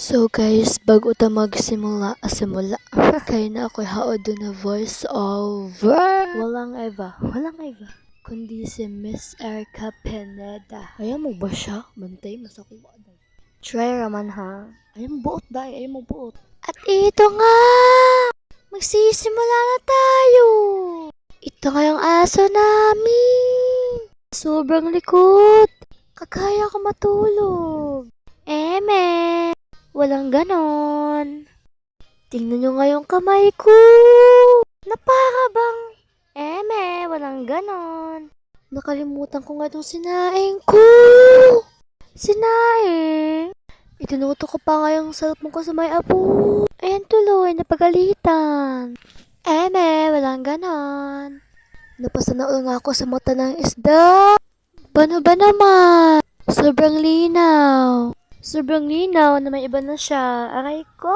So guys, bago ta magsimula, kaya na ako'y haod na voice over. Walang Eva, kundi si Miss Erica Pineda. Ayaw mo ba siya? Bantay, masakuha daw. Try raman ha. Ayaw mo buot dahi, ayaw mo buot. At ito nga! Magsisimula na tayo! Ito nga yung aso namin! Sobrang likot! Kakaya ko matulog! Eme! Walang ganon. Tingnan nyo nga yung kamay ko. Napaka bang, walang ganon. Nakalimutan ko nga itong sinaing ko. Sinaing? Itinuto ko pa nga yung cellphone ko sa may apo. Ayan tuloy, napagalitan. Walang ganon. Napasanaol nga ako sa mata ng isda. Bano ba naman? Sobrang linaw na may iba na siya. Aray ko!